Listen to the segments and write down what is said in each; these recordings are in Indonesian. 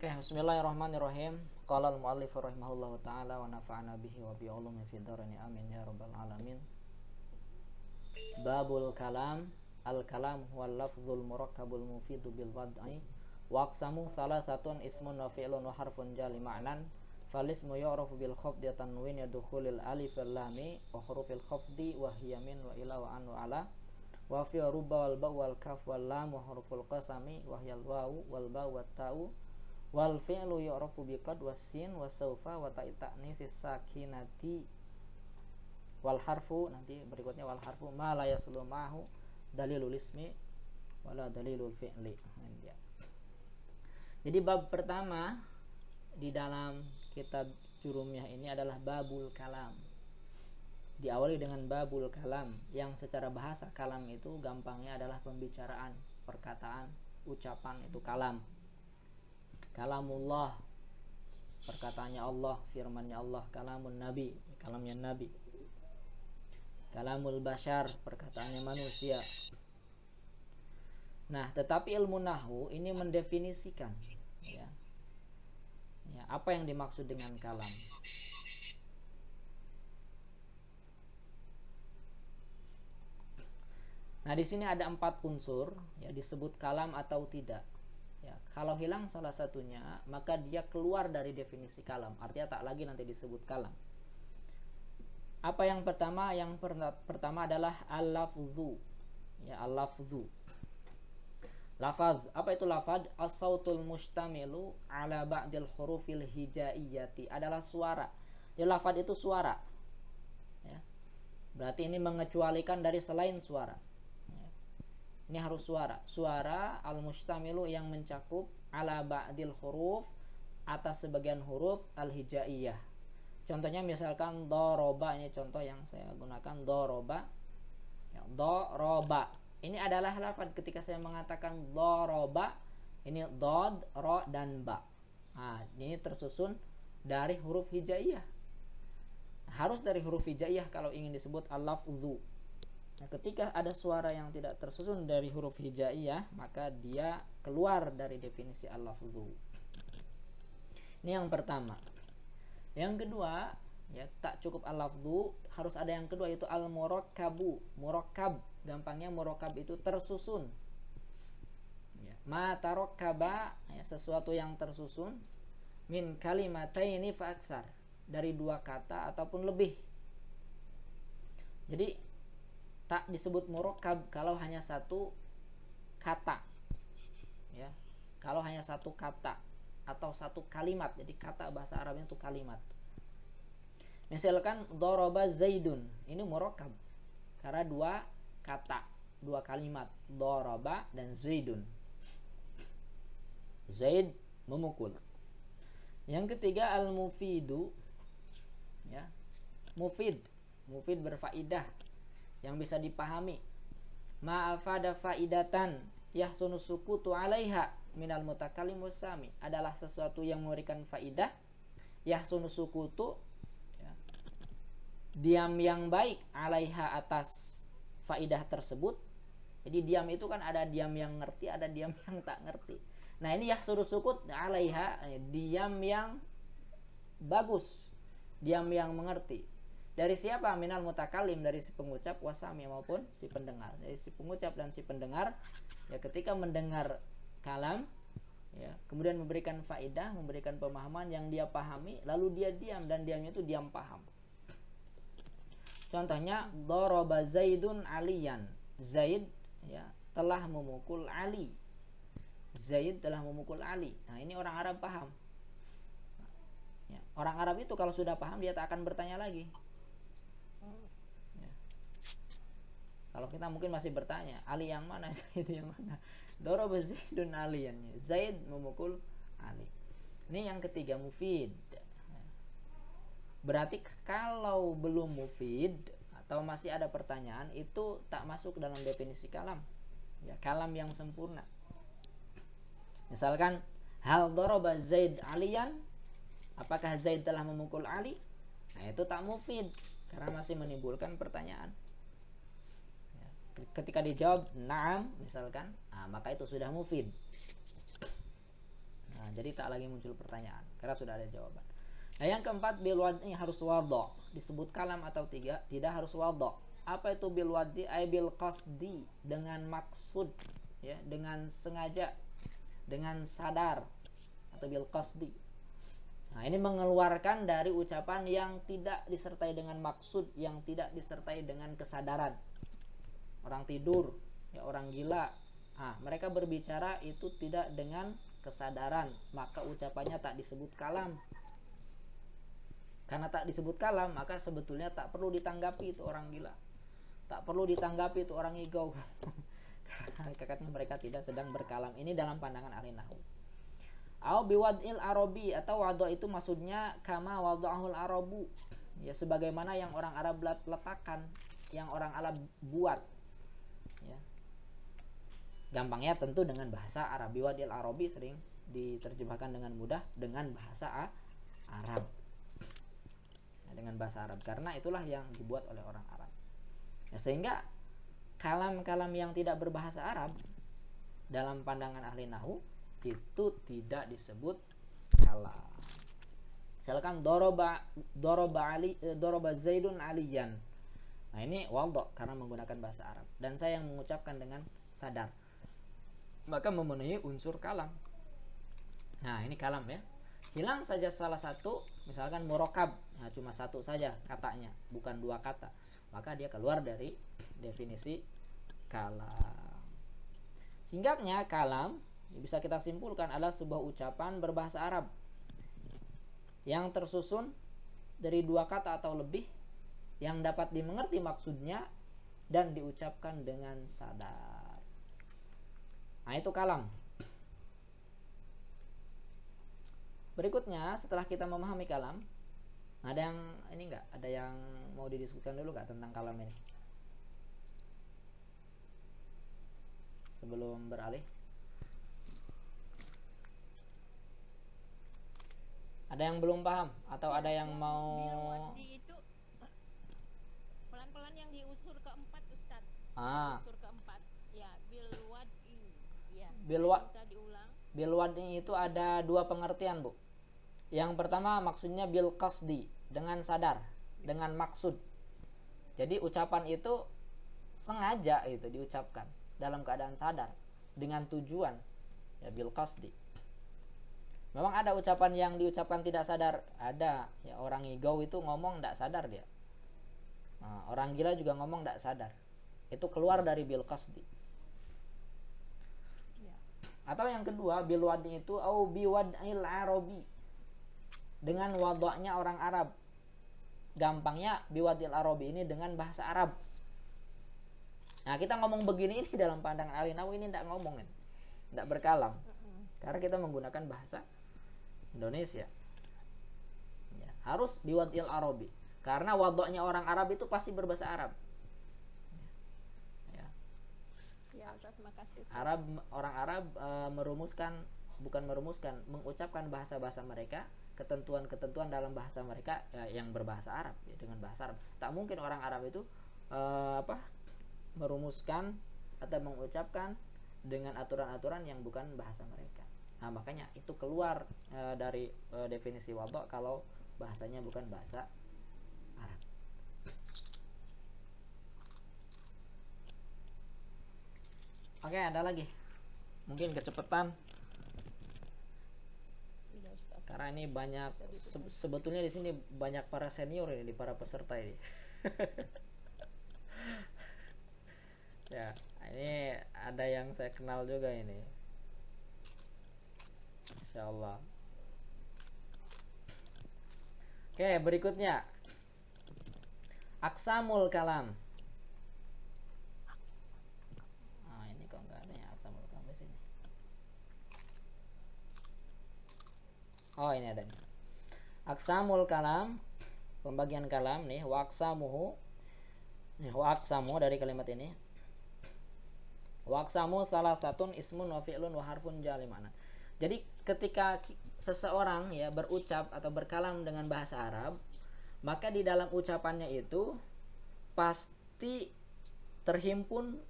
Oke, bismillahirrahmanirrahim. Qala al-muallif rahimahullahu taala wa nafa'ana bihi wa bi ulumi fid dharain amin ya rabbal alamin. Babul kalam. Al-kalam huwa al-lafzul murakkabul mufidu bil wad'i wa aqsamu thalathatun ismun wa fi'lun wa harfun jali ma'nan. Falismu yu'rafu bil khafdi tanwin yadkhulul alif wal lami wa hurufil khafdi wa hiya min wa ila wa an wa ala wa fi rubba wal ba wal kaf wal lam wa huruful qasami wa hiya al wawu wal ba wat ta'u wal fi'lu yu'rafu biqad wasin wasaufa wa ta'nis sakinati wal harfu, nanti berikutnya wal harfu ma la yaslu ma'hu dalilul ismi wala dalilul fi'li. Jadi bab pertama di dalam kitab Jurumiyah ini adalah babul kalam. Diawali dengan babul kalam, yang secara bahasa kalam itu gampangnya adalah pembicaraan, perkataan, ucapan, itu kalam. Kalamullah, perkataannya Allah, firmannya Allah. Kalamun Nabi, kalamnya Nabi. Kalamul Bashar, perkataannya manusia. Nah, tetapi ilmu nahwu ini mendefinisikan ya, apa yang dimaksud dengan kalam. Nah, di sini ada 4 unsur ya, disebut kalam atau tidak. Ya, kalau hilang salah satunya, maka dia keluar dari definisi kalam. Artinya tak lagi nanti disebut kalam. Apa yang pertama? Yang pertama adalah al-lafzu. Ya, al-lafzu. Lafaz. Apa itu lafaz? As-sautul mustamilu ala ba'dil hurufil hijaiyati. Adalah suara. Jadi lafaz itu suara. Ya. Berarti ini mengecualikan dari selain suara. Ini harus suara. Suara al-mustamilu yang mencakup ala ba'dil huruf, atas sebagian huruf al-hijaiyah. Contohnya misalkan doroba, ini contoh yang saya gunakan, doroba. Ya, doroba. Ini adalah lafaz ketika saya mengatakan doroba, ini dod, ro, dan ba. Nah, ini tersusun dari huruf hijaiyah. Harus dari huruf hijaiyah kalau ingin disebut al-lafzu. Nah, ketika ada suara yang tidak tersusun dari huruf hijaiyah, maka dia keluar dari definisi al-lafzu. Ini yang pertama. Yang kedua, ya, tak cukup al-lafzu, harus ada yang kedua, yaitu al-murakkabu. Murakkab, gampangnya murakkab itu tersusun. Ya. Ma tarakkaba, ya, sesuatu yang tersusun, min kalimataini fa aktsar, dari 2 kata ataupun lebih. Jadi tak disebut murakkab kalau hanya satu kata, ya, kalau hanya satu kata atau satu kalimat. Jadi kata bahasa Arabnya itu kalimat. Misalkan doroba zaidun, ini murakkab karena 2 kata, 2 kalimat, doroba dan zaidun. Zaid memukul. Yang ketiga al-mufidu, ya, mufid berfaidah, yang bisa dipahami. Ma'afada faidatan yahsunu sukutu 'alaiha minal mutakallim wasami, adalah sesuatu yang memberikan faidah. Yahsunu sukutu, ya, diam yang baik, 'alaiha, atas faidah tersebut. Jadi diam itu kan ada diam yang ngerti, ada diam yang tak ngerti. Nah, ini yahsunu sukut 'alaiha, diam yang bagus, diam yang mengerti. Dari siapa? Minal mutakalim, dari si pengucap, wasami, maupun si pendengar. Dari si pengucap dan si pendengar, ya, ketika mendengar kalam, ya, kemudian memberikan faidah, memberikan pemahaman yang dia pahami, lalu dia diam, dan diamnya itu diam paham. Contohnya doroba zaidun aliyan, Zaid, ya, telah memukul Ali. Zaid telah memukul Ali. Nah, ini orang Arab paham. Ya, orang Arab itu kalau sudah paham, dia tak akan bertanya lagi. Kalau kita mungkin masih bertanya, Ali yang mana, Zaid yang mana? Doroba Zaidun aliyan, Zaid memukul Ali. Ini yang ketiga, mufid. Berarti kalau belum mufid atau masih ada pertanyaan, itu tak masuk dalam definisi kalam. Ya, kalam yang sempurna. Misalkan hal doroba Zaid aliyan, apakah Zaid telah memukul Ali? Nah, itu tak mufid karena masih menimbulkan pertanyaan. Ketika dijawab na'am misalkan, nah, maka itu sudah mufid. Nah, jadi tak lagi muncul pertanyaan karena sudah ada jawaban. Nah, yang keempat, bil wad'i harus wadha. Disebut kalam atau tidak harus wadha. Apa itu bil wad'i? Ay bil qasdi, dengan maksud, ya, dengan sengaja, dengan sadar, atau bil qasdi. Nah, ini mengeluarkan dari ucapan yang tidak disertai dengan maksud, yang tidak disertai dengan kesadaran. Orang tidur, ya, orang gila, mereka berbicara itu tidak dengan kesadaran, maka ucapannya tak disebut kalam. Karena tak disebut kalam, maka sebetulnya tak perlu ditanggapi itu orang gila, tak perlu ditanggapi itu orang ngigau. Karena hakikatnya mereka tidak sedang berkalam. Ini dalam pandangan ahli nahwu. Au biwad'il arabi, atau wadha itu maksudnya kama wada'ahul arabu, ya, sebagaimana yang orang Arab letakkan, yang orang Arab buat, ya. Gampangnya tentu dengan bahasa Arab. Biwad'il arabi sering diterjemahkan dengan mudah dengan bahasa Arab, ya, dengan bahasa Arab, karena itulah yang dibuat oleh orang Arab, ya, sehingga kalam-kalam yang tidak berbahasa Arab dalam pandangan ahli nahwu itu tidak disebut kalam. Misalkan doroba Zaidun aliyan. Nah, ini wadha karena menggunakan bahasa Arab, dan saya yang mengucapkan dengan sadar, maka memenuhi unsur kalam. Nah, ini kalam, ya. Hilang saja salah satu, misalkan murokab, nah cuma satu saja katanya, bukan dua kata, maka dia keluar dari definisi kalam. Singkatnya, kalam bisa kita simpulkan adalah sebuah ucapan berbahasa Arab yang tersusun dari dua kata atau lebih, yang dapat dimengerti maksudnya dan diucapkan dengan sadar. Nah, itu kalam. Berikutnya, setelah kita memahami kalam, ada yang ini enggak? Ada yang mau didiskusikan dulu enggak tentang kalam ini? Sebelum beralih. Ada yang belum paham atau ada yang mau? Bil itu pelan-pelan yang diunsur keempat, Ustaz. Unsur keempat. Ya, bil wad'i. Ya. Bil wad'i itu ada dua pengertian, Bu. Yang pertama maksudnya bil qasdi, dengan sadar, dengan maksud. Jadi ucapan itu sengaja itu diucapkan dalam keadaan sadar dengan tujuan, ya, bil qasdi. Memang ada ucapan yang diucapkan tidak sadar, ada, ya, orang ngigau itu ngomong tidak sadar dia. Nah, orang gila juga ngomong tidak sadar. Itu keluar dari bil qasdi. Atau yang kedua, bil wad'i itu au bi wad'il arabi, dengan wada'nya orang Arab. Gampangnya bi wad'il arabi ini dengan bahasa Arab. Nah, kita ngomong begini ini dalam pandangan ahli nahwu ini tidak ngomongin, tidak berkalam, karena kita menggunakan bahasa Indonesia, ya, harus bi wad'il arabi, karena wada'nya orang Arab itu pasti berbahasa Arab. Ya, terima kasih. Orang Arab mengucapkan bahasa-bahasa mereka, ketentuan-ketentuan dalam bahasa mereka, ya, yang berbahasa Arab, ya, dengan bahasa Arab. Tak mungkin orang Arab itu merumuskan atau mengucapkan dengan aturan-aturan yang bukan bahasa mereka. Nah, makanya itu keluar dari definisi wadha kalau bahasanya bukan bahasa Arab. Oke, ada lagi? Mungkin kecepatan. Karena ini banyak, sebetulnya di sini banyak para senior ini, para peserta ini. Ya, ini ada yang saya kenal juga ini. Insyaallah. Oke, berikutnya aqsamul kalam. Ini kok nggak ada yang aqsamul kalam di sini. Oh, ini adanya. Aqsamul kalam, pembagian kalam nih, wa aqsamuhu. Nih, wa aqsamu dari kalimat ini. Wa aqsamu salah satun ismun wa fi'lun wa harfun jali ma'na. Jadi ketika seseorang, ya, berucap atau berkalam dengan bahasa Arab, maka di dalam ucapannya itu pasti terhimpun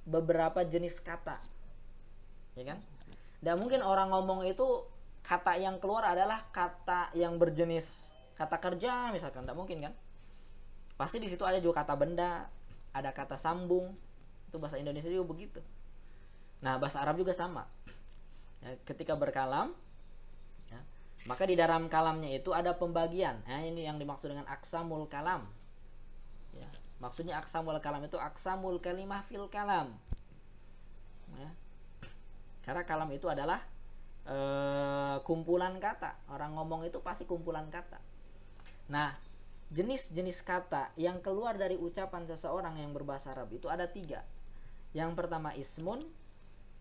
beberapa jenis kata, ya kan? Dan mungkin orang ngomong itu kata yang keluar adalah kata yang berjenis kata kerja misalkan, tidak mungkin kan? Pasti di situ ada juga kata benda, ada kata sambung. Itu bahasa Indonesia juga begitu. Nah, bahasa Arab juga sama. Ya, ketika berkalam, ya, maka di dalam kalamnya itu ada pembagian. Nah, ini yang dimaksud dengan aksamul kalam. Ya, maksudnya aksamul kalam itu aksamul kalimah fil kalam. Ya. Karena kalam itu adalah kumpulan kata. Orang ngomong itu pasti kumpulan kata. Nah, jenis-jenis kata yang keluar dari ucapan seseorang yang berbahasa Arab itu ada 3. Yang pertama ismun,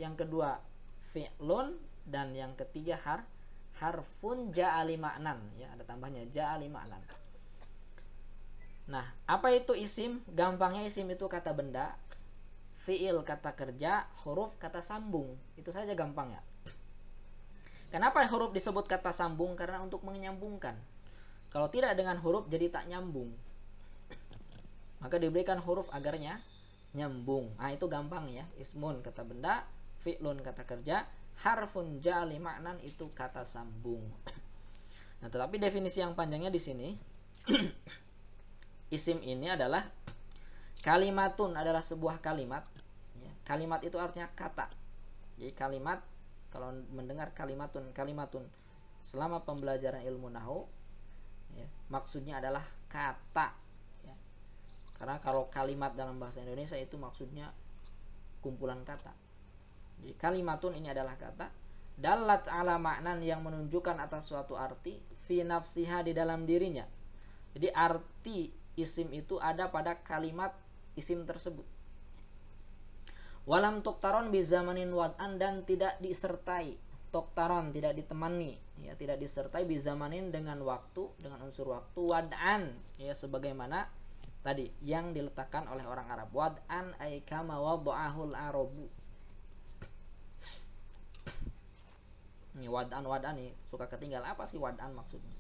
yang kedua fi'lun, dan yang ketiga harfun ja'ali ma'nan. Ya, ada tambahnya ja'ali ma'nan. Nah, apa itu isim? Gampangnya isim itu kata benda, fi'il kata kerja, huruf kata sambung. Itu saja gampangnya. Kenapa huruf disebut kata sambung? Karena untuk menyambungkan. Kalau tidak dengan huruf jadi tak nyambung. Maka diberikan huruf agarnya nyambung. Nah, itu gampang ya. Ismun kata benda, fi'lun kata kerja, harfun ja'ali ma'nan itu kata sambung. Nah, tetapi definisi yang panjangnya di sini isim ini adalah kalimatun, adalah sebuah kalimat. Ya, kalimat itu artinya kata. Jadi kalimat, kalau mendengar kalimatun selama pembelajaran ilmu nahwu, ya, maksudnya adalah kata. Ya. Karena kalau kalimat dalam bahasa Indonesia itu maksudnya kumpulan kata. Jadi kalimatun ini adalah kata. Dalat ala maknan, yang menunjukkan atas suatu arti, fi nafsiha, di dalam dirinya. Jadi arti isim itu ada pada kalimat isim tersebut. Walam tuktaron bizamanin wad'an, dan tidak disertai, tuktaron tidak ditemani, ya, tidak disertai bizamanin dengan waktu, dengan unsur waktu, wad'an ya sebagaimana tadi yang diletakkan oleh orang Arab. Wad'an ay kama wada'ahul arabu. Ini wad'an nih suka ketinggal, apa sih wad'an maksudnya?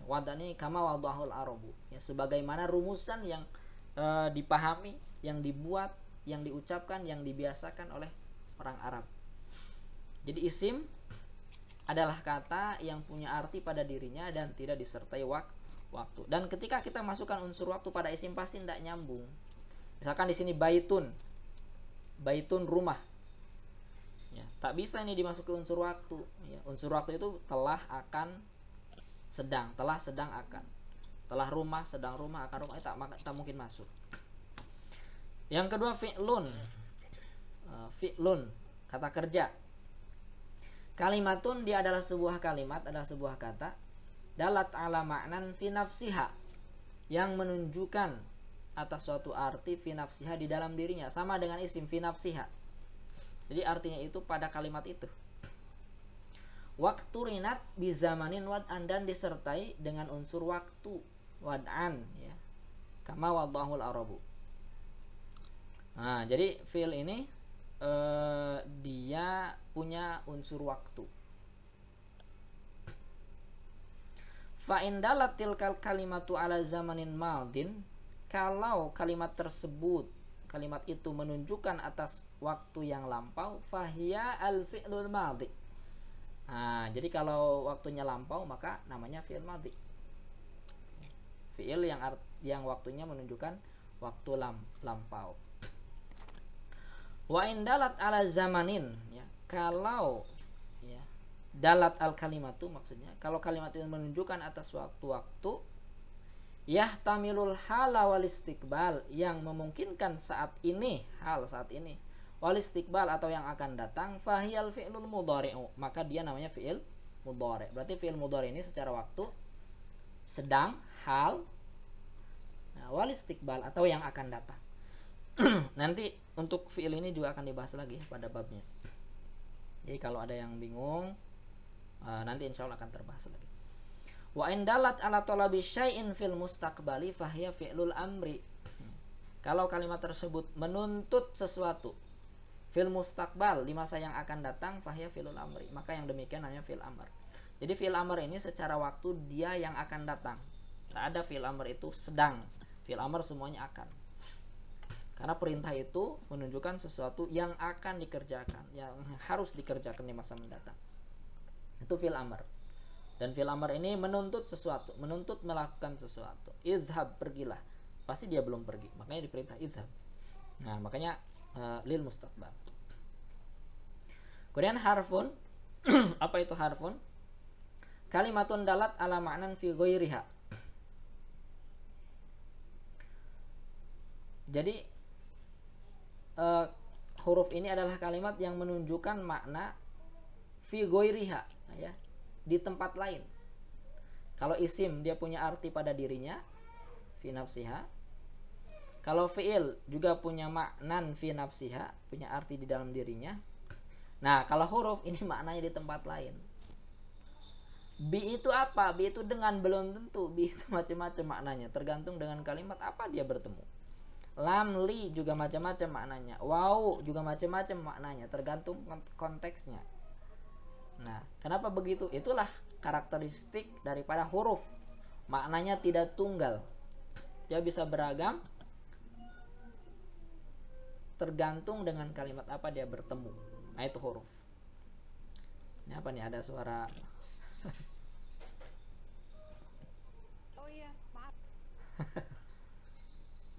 Wad'an ini kama wada'ahul arabu, ya sebagaimana rumusan yang dipahami, yang dibuat, yang diucapkan, yang dibiasakan oleh orang Arab. Jadi isim adalah kata yang punya arti pada dirinya dan tidak disertai waktu. Dan ketika kita masukkan unsur waktu pada isim pasti tidak nyambung. Misalkan di sini baitun rumah. Ya, tak bisa ini dimasuki unsur waktu. Ya, unsur waktu itu telah, akan, sedang. Telah, sedang, akan. Telah rumah, sedang rumah, akan rumah. Tak mungkin masuk. Yang kedua fi'lun. Fi'lun kata kerja. Kalimatun, dia adalah sebuah kalimat, adalah sebuah kata. Dalat ala ma'nan fi nafsiha, yang menunjukkan atas suatu arti fi nafsiha, di dalam dirinya, sama dengan isim fi nafsiha. Jadi artinya itu pada kalimat itu. Waktu rinat bizamanin wad'an, dan disertai dengan unsur waktu wad'an, ya. Kama wadahul arabu. Nah, jadi fi'il ini dia punya unsur waktu. Fa indalatil kalimatu ala zamanin madin, kalau kalimat tersebut, kalimat itu menunjukkan atas waktu yang lampau, fahiya al fi'lul madhi. Nah, jadi kalau waktunya lampau maka namanya fi'il madhi. Fi'il yang waktunya menunjukkan waktu lampau. Wa indalat ala zamanin, ya, kalau ya, dalat al kalimatu maksudnya kalau kalimat itu menunjukkan atas waktu-waktu, yahtamilul hala wal istiqbal, yang memungkinkan saat ini, hal saat ini, wal istiqbal atau yang akan datang, fahiyal fi'lul mudhari'u, maka dia namanya fi'il mudhari'. Berarti fi'il mudhari' ini secara waktu sedang, hal, nah, wal istiqbal atau yang akan datang. Nanti untuk fi'il ini juga akan dibahas lagi pada babnya. Jadi kalau ada yang bingung, nanti insya Allah akan terbahas lagi. Wa indalat ala talabi syai'in fil mustaqbali fahiya fi'lul amri. Kalau kalimat tersebut menuntut sesuatu fil mustaqbal, di masa yang akan datang, fahiya fi'lul amri, maka yang demikian namanya fi'il amr. Jadi fi'il amr ini secara waktu dia yang akan datang. Tak ada fi'il amr itu sedang. Fi'il amr semuanya akan. Karena perintah itu menunjukkan sesuatu yang akan dikerjakan, yang harus dikerjakan di masa mendatang. Itu fi'il amr. Dan fi'il amr ini menuntut sesuatu, menuntut melakukan sesuatu. Idhab, pergilah. Pasti dia belum pergi, makanya diperintah idhab. Nah, makanya lil mustaqbal. Kemudian harfun. Apa itu harfun? Kalimatun dalat ala ma'nan fi ghairiha. Jadi huruf ini adalah kalimat yang menunjukkan makna fi ghairiha, ya, di tempat lain. Kalau isim dia punya arti pada dirinya, fi nafsiha. Kalau fi'il juga punya maknan fi nafsiha, punya arti di dalam dirinya. Nah, kalau huruf ini maknanya di tempat lain. Bi itu apa? Bi itu dengan, belum tentu. Bi itu macam-macam maknanya, tergantung dengan kalimat apa dia bertemu. Lam, li juga macam-macam maknanya. Wow juga macam-macam maknanya, tergantung konteksnya. Nah, kenapa begitu? Itulah karakteristik daripada huruf. Maknanya tidak tunggal. Dia bisa beragam tergantung dengan kalimat apa dia bertemu. Nah, itu huruf. Ini apa nih? Ada suara. Oh iya, maaf.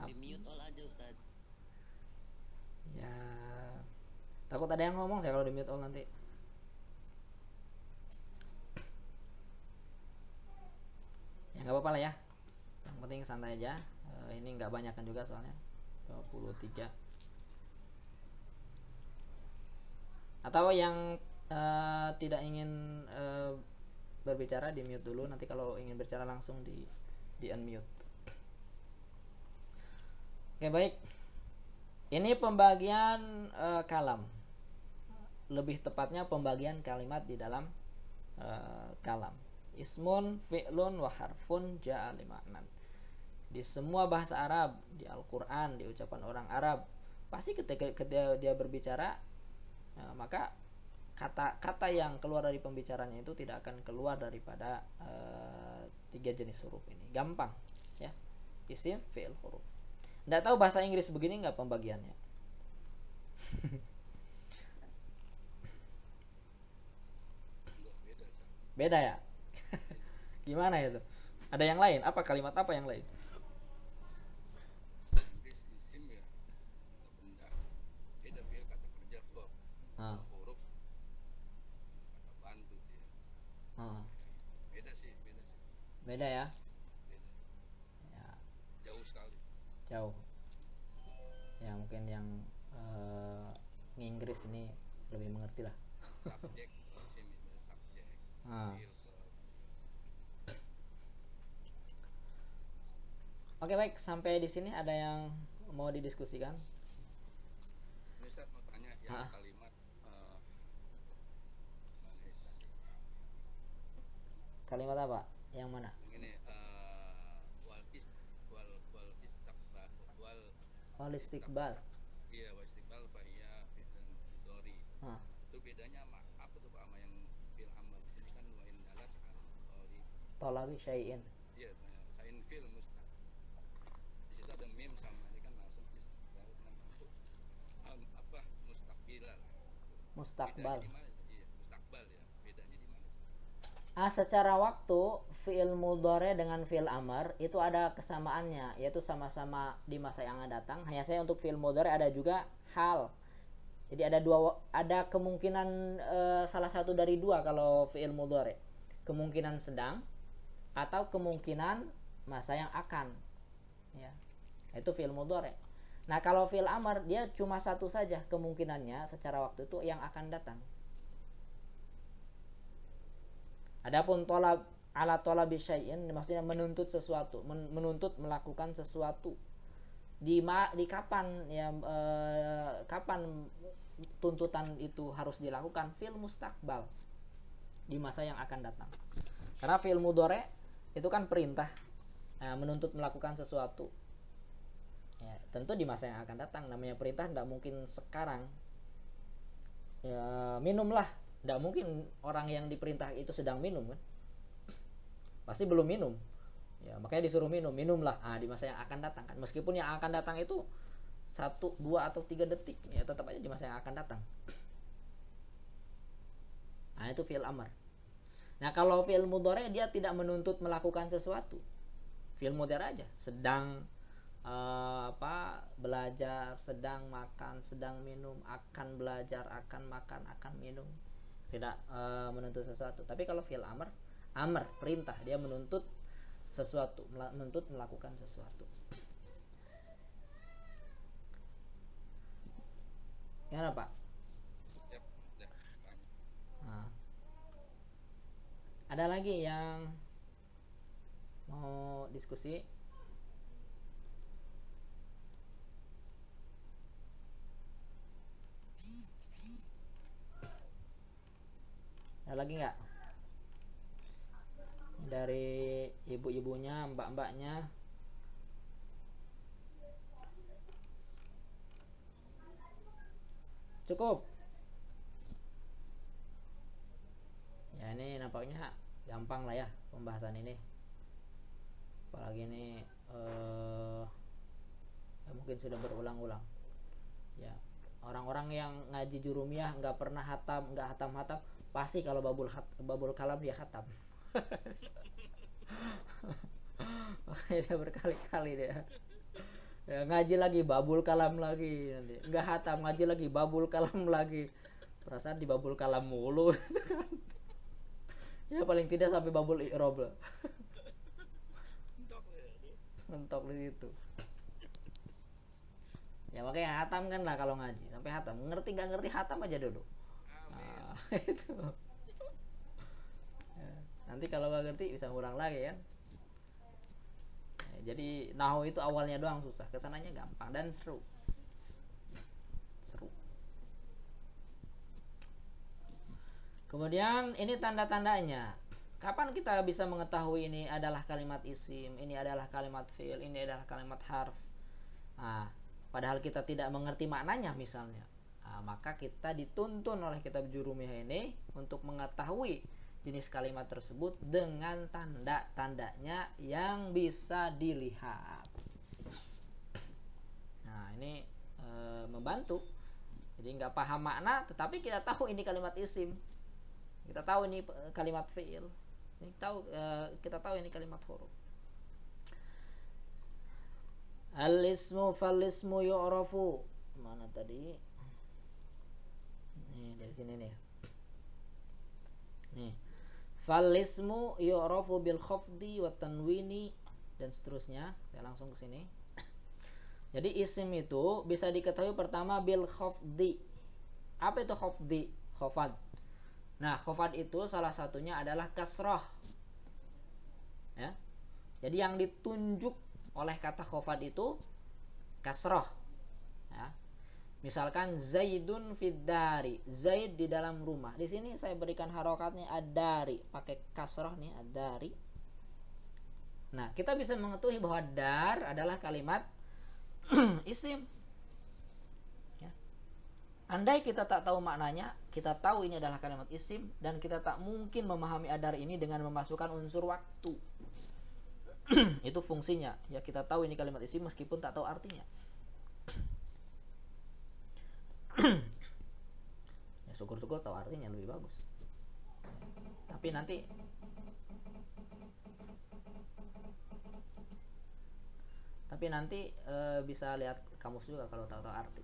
Di mute all aja Ustaz. Ya, takut ada yang ngomong saya kalau di mute all nanti. Ya nggak apa-apa lah ya. Yang penting santai aja. Ini nggak banyakan juga soalnya 23. Atau yang tidak ingin berbicara di mute dulu. Nanti kalau ingin berbicara langsung di unmute. Oke, baik. Ini pembagian kalam. Lebih tepatnya pembagian kalimat di dalam kalam. Ismun, fi'lun, wa harfun ja'a li ma'nan. Di semua bahasa Arab, di Al-Quran, di ucapan orang Arab, pasti ketika dia berbicara, maka kata-kata yang keluar dari pembicaranya itu tidak akan keluar daripada 3 jenis huruf ini. Gampang, ya. Isim, fi'il, huruf. Nggak tahu bahasa Inggris begini nggak pembagiannya? Beda ya? Gimana itu? Ada yang lain? Apa kalimat apa yang lain? Isim ya, benda. Beda fi'il kata kerja verb. Huruf kata bantu dia. Beda sih. Beda ya? Beda. Ya, Jauh sekali. jauh. Ya mungkin yang Inggris ini lebih mengerti lah. Subjek isim itu subjek. Fi'il verb. Oke, baik, sampai di sini ada yang mau didiskusikan? Ini Ustaz mau tanya yang kalimat Kalimat apa? Yang mana? yang ini wal istiqbal Wal istiqbal. iya wal istiqbal fa iya fi'il mudhari. Itu bedanya sama apa tuh Pak, sama yang fi'il amr? Di sini kan wa in dalas al mudhari. Talabi syai'in. Iya, kain fi'il mustaq. Di situ ada mim sama ini kan langsung istiqbal dengan apa mustaqbilal. Mustaqbal. Bedanya di mana? Iya, mustaqbal ya. Bedanya di mana? Secara waktu fi'il mudhari dengan fi'il amr itu ada kesamaannya, yaitu sama-sama di masa yang akan datang. Hanya saya untuk fi'il mudhari ada juga hal. Jadi ada kemungkinan salah satu dari dua kalau fi'il mudhari. Kemungkinan sedang atau kemungkinan masa yang akan. Ya. Itu fi'il mudhari. Nah, kalau fi'il amr dia cuma satu saja kemungkinannya secara waktu itu yang akan datang. Adapun tolab ala tolabi syai'in maksudnya menuntut sesuatu, menuntut melakukan sesuatu. Di kapan ya kapan tuntutan itu harus dilakukan? Fil mustaqbal, di masa yang akan datang. Karena fi'il mudhari itu kan perintah, menuntut melakukan sesuatu. Ya, tentu di masa yang akan datang. Namanya perintah tidak mungkin sekarang. Ya, minumlah. Tidak mungkin orang yang diperintah itu sedang minum kan? Pasti belum minum. Ya, makanya disuruh minumlah. Di masa yang akan datang kan. Meskipun yang akan datang itu 1, 2 atau 3 detik, ya tetap aja di masa yang akan datang. Nah, itu fi'il amr. Nah, kalau fi'il mudhari dia tidak menuntut melakukan sesuatu. Fi'il mudhari aja, sedang belajar, sedang makan, sedang minum, akan belajar, akan makan, akan minum. Tidak menuntut sesuatu. Tapi kalau fi'il amr, perintah, dia menuntut sesuatu, menuntut melakukan sesuatu. Gimana, Pak? Nah. Ada lagi yang mau diskusi? Ada lagi nggak? Dari ibu-ibunya, mbak-mbaknya. Cukup. Ya, ini nampaknya gampang lah ya pembahasan ini. Apalagi ini mungkin sudah berulang-ulang. Ya, orang-orang yang ngaji jurumiyah nggak pernah hatam, nggak hatam-hatam, pasti kalau babul kalam dia hatam. Makanya dia berkali-kali dia. Ya, ngaji lagi babul kalam lagi, nanti nggak hatam, ngaji lagi babul kalam lagi. Perasaan di babul kalam mulu. Ya paling tidak sampai babul i'rab lah. Mentok di situ. Ya makanya hatam kan lah kalau ngaji, sampai hatam. Ngerti nggak ngerti hatam aja dulu. Nah, itu. Ya, nanti kalau nggak ngerti bisa ngulang lagi kan. Ya, jadi nahwu itu awalnya doang susah, kesananya gampang dan seru. Kemudian ini tanda-tandanya. Kapan kita bisa mengetahui ini adalah kalimat isim, ini adalah kalimat fi'il, ini adalah kalimat harf. Nah, padahal kita tidak mengerti maknanya misalnya. Nah, maka kita dituntun oleh kitab Jurumiyah ini untuk mengetahui jenis kalimat tersebut dengan tanda-tandanya yang bisa dilihat. Nah, ini membantu. Jadi nggak paham makna, tetapi kita tahu ini kalimat isim. Kita tahu ini kalimat fi'il. Kita tahu ini kalimat huruf. Al-ismu fal-ismu yu'rafu. Mana tadi? Nih, dari sini nih. Nih. Fal-ismu yu'rafu bil khafdi wa tanwini dan seterusnya. Saya langsung ke sini. Jadi isim itu bisa diketahui pertama bil khafdi. Apa itu khafdi? Khafad. Nah, khafad itu salah satunya adalah kasrah. Ya. Jadi yang ditunjuk oleh kata khafad itu kasrah. Ya. Misalkan Zaidun fid dari, Zaid di dalam rumah. Di sini saya berikan harokatnya ad-dari, pakai kasrah nih ad-dari. Nah, kita bisa mengetahui bahwa dar adalah kalimat isim. Andai kita tak tahu maknanya, kita tahu ini adalah kalimat isim dan kita tak mungkin memahami adar ini dengan memasukkan unsur waktu. Itu fungsinya. Ya, kita tahu ini kalimat isim meskipun tak tahu artinya. Ya, syukur-syukur tahu artinya lebih bagus. Tapi nanti bisa lihat kamus juga kalau tahu arti.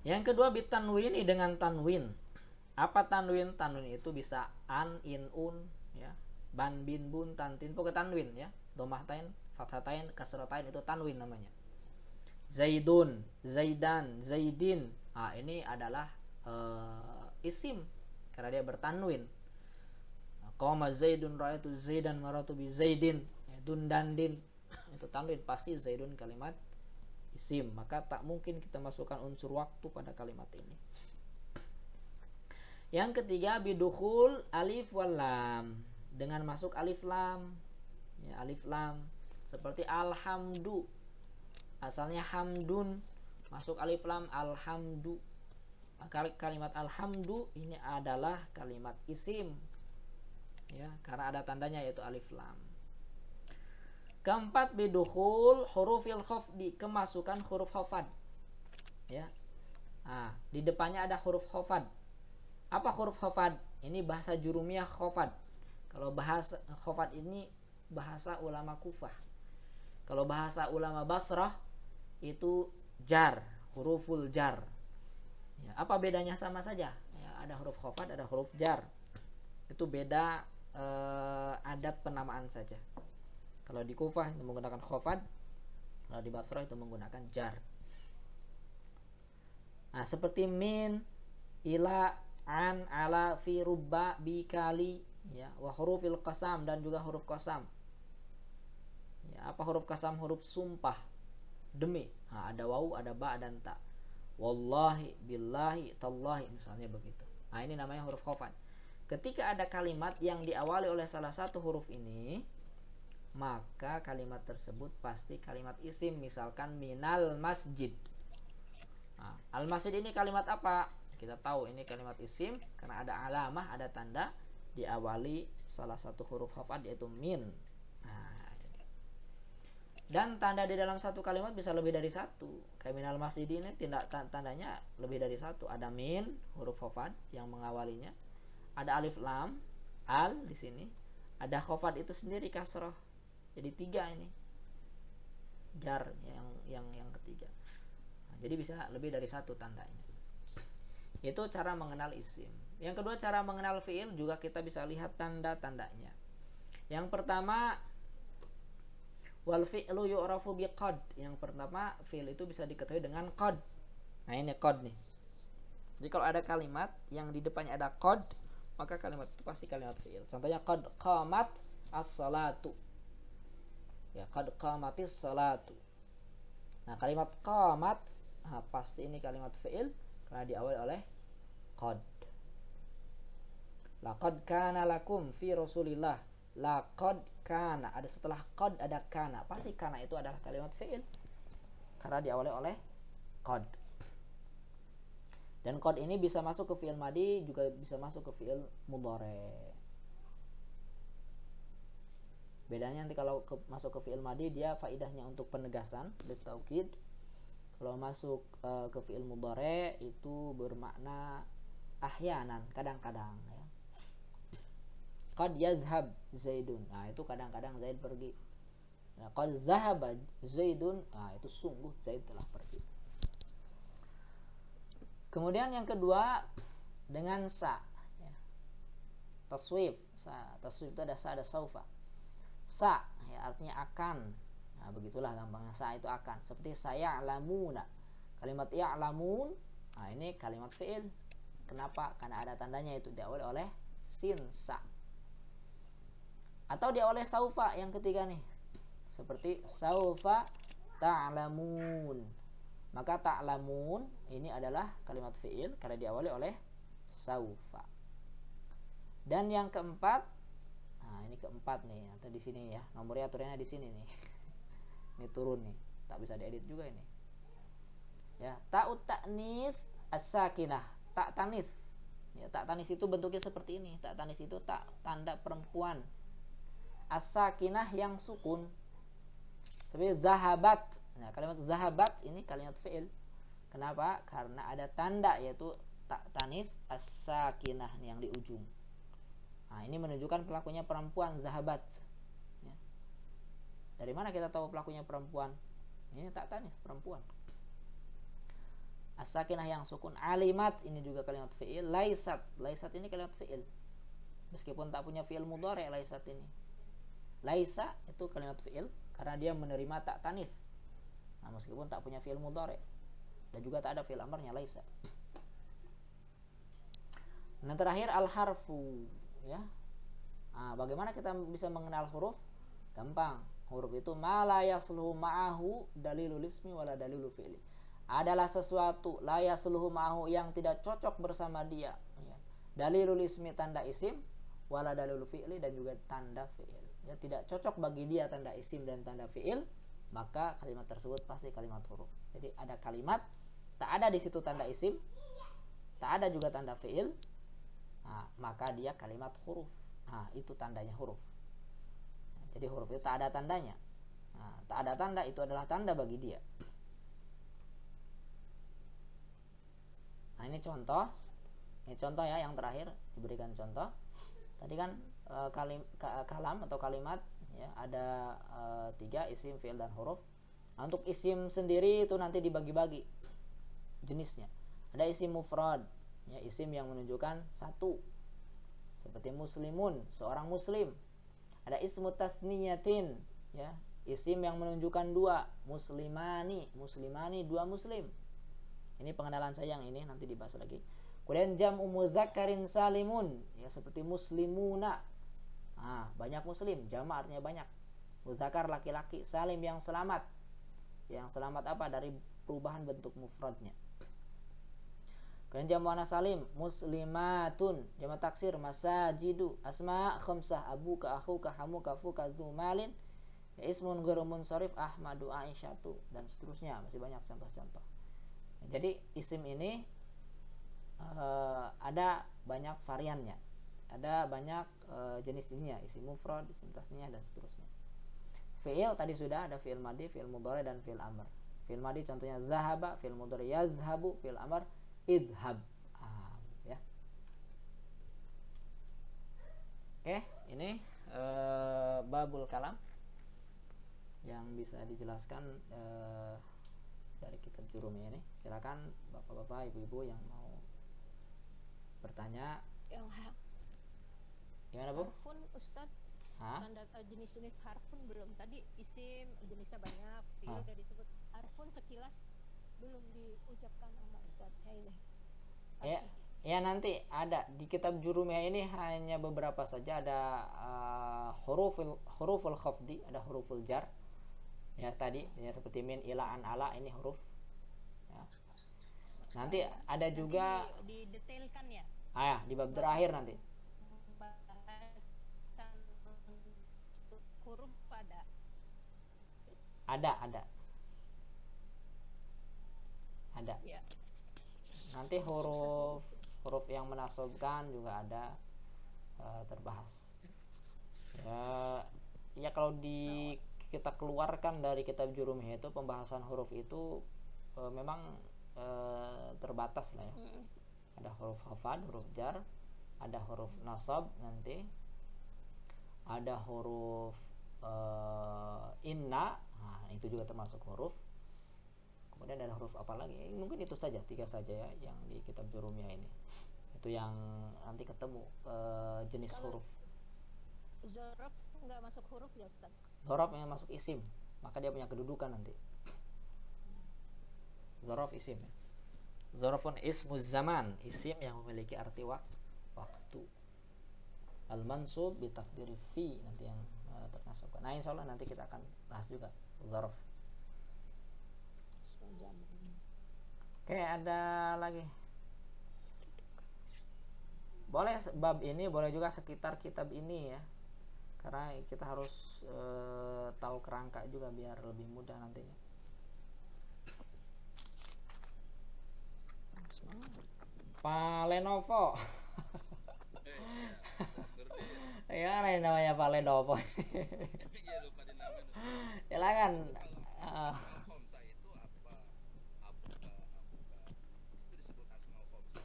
Yang kedua bitanwini dengan tanwin. Apa tanwin? Tanwin itu bisa an, in, un, ya, ban, bin, bun, tantin, pokoknya tanwin ya. Domahtain, fathatain, kasratain itu tanwin namanya. Zaidun, zaidan, zaidin. Ah, ini adalah isim karena dia bertanwin. Qama zaidun ra'aitu zaidan maratu bi zaidin. Dun dan din. Itu tanwin, pasti zaidun kalimat isim, maka tak mungkin kita masukkan unsur waktu pada kalimat ini. Yang ketiga bidukhul alif wal lam, dengan masuk alif lam. Ya, alif lam seperti alhamdu, asalnya hamdun, masuk alif lam alhamdu. Maka kalimat alhamdu ini adalah kalimat isim. Ya, karena ada tandanya yaitu alif lam. Keempat bidukhul hurufil khafdi, kemasukan huruf khafad. Ya. Nah, di depannya ada huruf khafad. Apa huruf khafad? ini bahasa jurumiyah khofad. Kalau bahasa khofad ini bahasa ulama Kufah. Kalau bahasa ulama Basrah itu jar, huruful jar. Ya, apa bedanya? Sama saja. Ya, ada huruf khofad, ada huruf jar. Itu beda adat penamaan saja. Kalau di Kufah itu menggunakan khofad, kalau di Basrah itu menggunakan jar. Nah, seperti min, ila, an, ala, fi, rubba, bi, kali, ya, wa hurufil qasam, dan juga huruf qasam. Ya, apa huruf qasam? Huruf sumpah, demi. Nah, ada wawu, ada ba, dan ta. Wallahi, billahi, tallahi, misalnya begitu. Nah, ini namanya huruf khofad. Ketika ada kalimat yang diawali oleh salah satu huruf ini, maka kalimat tersebut pasti kalimat isim. Misalkan minal masjid. Nah, al-masjid ini kalimat apa? Kita tahu ini kalimat isim karena ada alamah, ada tanda diawali salah satu huruf khafad yaitu min. Nah, dan tanda di dalam satu kalimat bisa lebih dari satu. Kayak minal masjid ini tandanya lebih dari satu. Ada min, huruf khafad yang mengawalinya. Ada alif lam, al di sini. Ada khafad itu sendiri kasroh. Jadi 3 ini. Jar yang ketiga. Jadi bisa lebih dari satu tandanya. Itu cara mengenal isim. Yang kedua, cara mengenal fiil juga kita bisa lihat tanda-tandanya. Yang pertama, wal fi'lu yu'rafu biqad. Yang pertama, fiil itu bisa diketahui dengan qad. Nah, ini qad nih. Jadi kalau ada kalimat yang di depannya ada qad, maka kalimat itu pasti kalimat fiil. Contohnya qad qamat as-salatu. Ya, qad qamatis salatu. Nah, kalimat qamat, nah, pasti ini kalimat fi'il karena diawali oleh qad. Laqad kana lakum fi Rasulillah. Laqad kana, ada setelah qad ada kana. Pasti kana itu adalah kalimat fi'il karena diawali oleh qad. Dan qad ini bisa masuk ke fi'il madi, juga bisa masuk ke fi'il mudhari. Bedanya nanti kalau masuk ke fi'il madi, dia faidahnya untuk penegasan, litaukid. Kalau masuk ke fi'il mudhari itu bermakna ahyanan, kadang-kadang ya. Qad yazhab Zaidun. Nah, itu kadang-kadang Zaid pergi. Nah, qad zahaba Zaidun. Nah, itu sungguh Zaid telah pergi. Kemudian yang kedua dengan sa ya. Taswif. Taswif itu ada sa, ada saufa. Sa ya artinya akan. Nah, begitulah gampangnya, sa itu akan. Seperti saya lamuna. Kalimat ya'lamun, nah ini kalimat fi'il. Kenapa? Karena ada tandanya, itu diawali oleh sin sa. Atau diawali saufa yang ketiga nih. Seperti saufa ta'lamun. Maka ta'lamun ini adalah kalimat fi'il karena diawali oleh saufa. Dan yang keempat, nah ini keempat nih, atau di sini ya. Nomornya aturannya di sini nih. Ini turun nih, tak bisa diedit juga ini. Ya, ta'ut ta'nis as-sakinah, tak tanis. Ya, tak tanis itu bentuknya seperti ini. Tak tanis itu tak tanda perempuan. As-sakinah yang sukun. Seperti zahabat. Nah, kalimat zahabat ini kalimat fi'il. Kenapa? Karena ada tanda yaitu tak tanis as-sakinah yang di ujung. Nah, ini menunjukkan pelakunya perempuan, zahabat. Ya. Dari mana kita tahu pelakunya perempuan? Ini tak tanis, perempuan. As-sakinah yang sukun. Alimat ini juga kalimat fi'il. Laisat, laisat ini kalimat fi'il. Meskipun tak punya fi'il mudhari laisat ini. Laisa itu kalimat fi'il karena dia menerima tak tanis. Nah, meskipun tak punya fi'il mudhari. Dan juga tak ada fi'il amarnya laisa. Nah, terakhir al-harfu ya. Nah, bagaimana kita bisa mengenal huruf? Gampang. Huruf itu ma la yasluhu ma'ahu dalilul ismi wala dalilul fi'li. Adalah sesuatu la yasluhu ma'ahu yang tidak cocok bersama dia ya. Dalilul ismi tanda isim, wala dalilul fi'li dan juga tanda fi'il. Ya, tidak cocok bagi dia tanda isim dan tanda fi'il, maka kalimat tersebut pasti kalimat huruf. Jadi ada kalimat tak ada di situ tanda isim, tak ada juga tanda fi'il, nah, maka dia kalimat huruf. Nah, itu tandanya huruf. Jadi huruf itu tak ada tandanya. Nah, tak ada tanda itu adalah tanda bagi dia. Nah, ini contoh Ini contoh ya, yang terakhir diberikan contoh. Tadi kan kalam atau kalimat ya, ada 3, isim, fi'il, dan huruf. Nah, untuk isim sendiri itu nanti dibagi-bagi jenisnya. Ada isim mufrad, ya, isim yang menunjukkan satu, seperti muslimun, seorang muslim. Ada ismu tasniyatin, ya, isim yang menunjukkan 2, muslimani, muslimani, 2 muslim. Ini pengenalan saya yang ini, nanti dibahas lagi. Kemudian jam'u mudzakkarin salimun, ya, seperti muslimuna. Nah, banyak muslim, jama' artinya banyak. Muzakkar laki-laki, salim yang selamat. Yang selamat apa? Dari perubahan bentuk mufradnya. Kemudian jamu muannas salim, muslimatun, jamu taksir, masajidu, asma khamsah, abuka, akhuka, hamuka, fuka, zumalin, ya, ismun ghairu munsharif, ahmadu, aisyatu, dan seterusnya. Masih banyak contoh-contoh. Jadi isim ini ada banyak variannya, ada banyak jenis-jenisnya, isim mufrad, isim tasniyah, dan seterusnya. Fi'il tadi sudah ada fi'il madi, fi'il mudhari, dan fi'il amr. Fi'il madi contohnya zahaba, fi'il mudhari yazhabu, fi'il amr idhab. Ya. Oke, ini babul kalam yang bisa dijelaskan dari kitab Jurumiyah ini. Silakan bapak-bapak, ibu-ibu yang mau bertanya. Gimana, Bu? Harfun Ustaz, tanda jenis-jenis harfun belum. Tadi isim jenisnya banyak, fi'il udah disebut. Harfun sekilas belum diucapkan sama Ustaz. Ya nanti ada di kitab Jurumiyah ini hanya beberapa saja. Ada huruful khafdi, ada huruful jar. Ya tadi ya, seperti min, ila, an, ala, ini huruf. Ya. Nanti ada juga didetailkan ya. Ya, di bab terakhir nanti. Huruf ada. Ya. Nanti huruf yang menasabkan juga ada terbahas. Ya kalau kita keluarkan dari kitab Jurumiyah itu, pembahasan huruf itu memang terbatas lah ya. Ada huruf khafad, huruf jar, ada huruf nasab, nanti ada huruf inna, nah, itu juga termasuk huruf. Kemudian ada huruf apa lagi? Mungkin itu saja, 3 saja ya yang di kitab Jurumiyah ini. Itu yang nanti ketemu jenis huruf. Zorof nggak masuk huruf ya Ustaz? Zorof yang masuk isim, maka dia punya kedudukan nanti. Zorof isim ya. Zorofun ismuz zaman, isim yang memiliki arti waktu. Al-mansub bitakdiri fi, nanti yang ternasabkan. Nah, insyaallah nanti kita akan bahas juga zorof. Oke, ada lagi. Boleh bab ini, boleh juga sekitar kitab ini ya. Karena kita harus tahu kerangka juga biar lebih mudah nantinya. Pak Lenovo. Ya, ini namanya Pak Lenovo. Silakan. Khomsa itu apa? Abuka. Itu disebut asmaul khomsa.